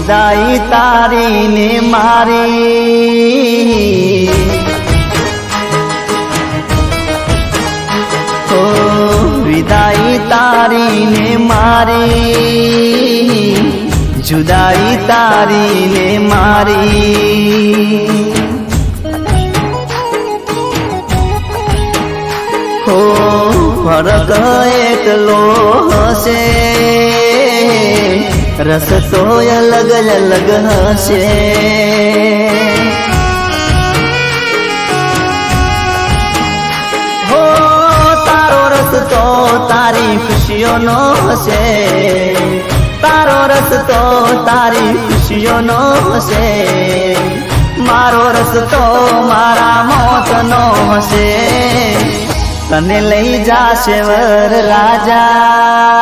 વિદાય તારી ને મારી, ઓ વિદાય તારી ને મારી, જુદાઈ તારી ને મારી, હો ફરક એટલો હશે, રસ્તો અલગ અલગ હશે, હો તારો રસ્તો તારી ખુશીઓનો હશે, તારો રસ્તો તારી ખુશીઓનો હશે, મારો રસ્તો મારા મોતનો હશે, તને લઈ જાશે વર રાજા,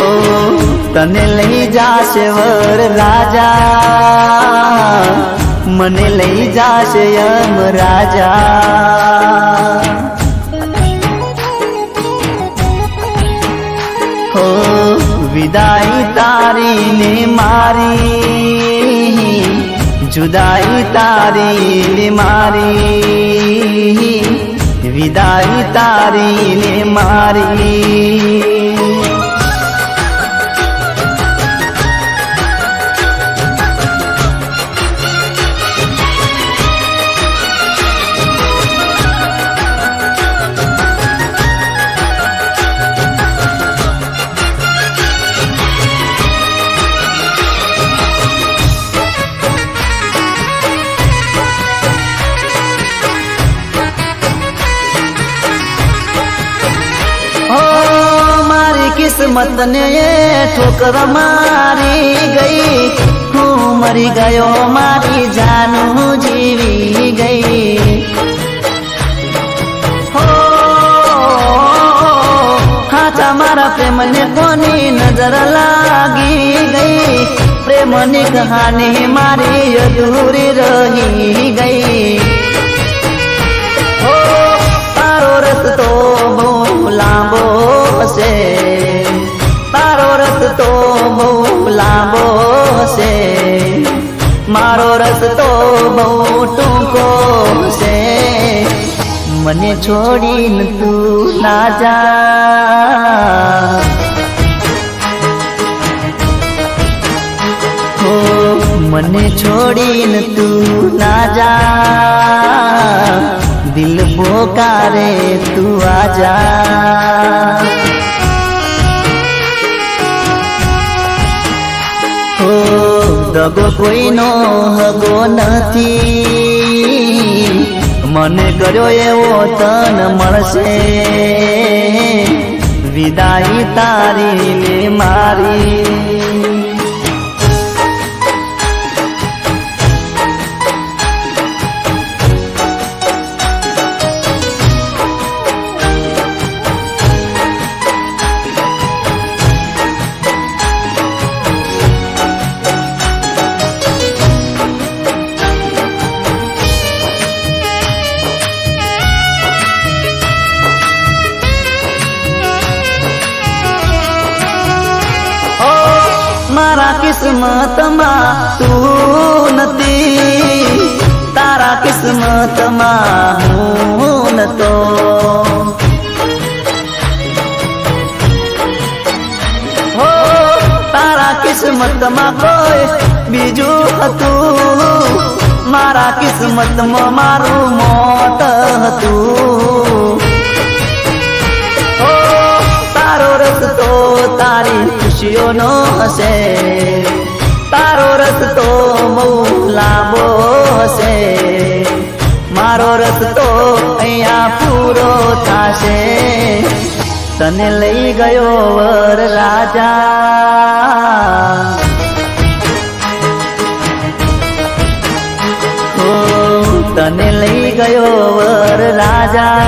ઓ તને લઈ જાશે વર રાજા, મને લઈ જાશે યમ રાજા, ઓ વિદાય તારી ને મારી, જુદાઈ તારી ને મારી, વિદાય તારી ને મારી, કિસ્મત ને ઠોકર મારી ગઈ, હું મરી ગયો મારી જાનું જીવી ગઈ, હો હાચા મારા પ્રેમને કોની નજર લાગી ગઈ, પ્રેમની કહાની મારી અધૂરી રહી ગઈ, હો તારો રસ્તો બહુ લાંબો હશે, તારો રસ્તો બહુ લાંબો હશે, મારો રસ્તો બહુ ટૂંકો હશે, મને છોડીને તું ના જા, હો મને છોડીને તું ના જા, દિલ પોકારે તું આજા, હો દગો કોઈનો હગો નથી, મને કર્યો એવો તન મળશે, વિદાય તારી ને મારી, મારા કિસ્મતમાં તું નથી, તારા કિસ્મતમાં હું નતો, હો તારા કિસ્મતમાં કોઈ બીજું હતું, મારા કિસ્મતમાં મારું મોત હતું, હો તારો રસ્તો તારી ખુશીઓનો હશે, તારો રસ્તો બહુ લાંબો હશે, મારો રસ્તો અહીંયા પૂરો થશે, તને લઈ ગયો વર રાજા, ઓ તને લઈ ગયો વર રાજા,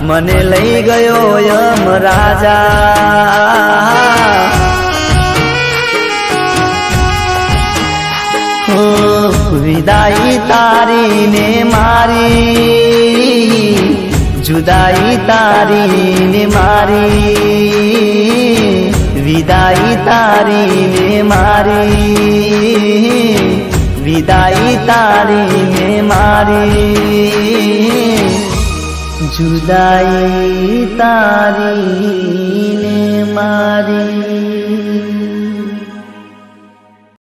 મને લઈ ગયો યમ રાજા, હો વિદાય તારી ને મારી, जुदाई तारी ने मारी विदाई तारी ने मारी विदाई तारी ने मारी जुदाई तारी ने मारी।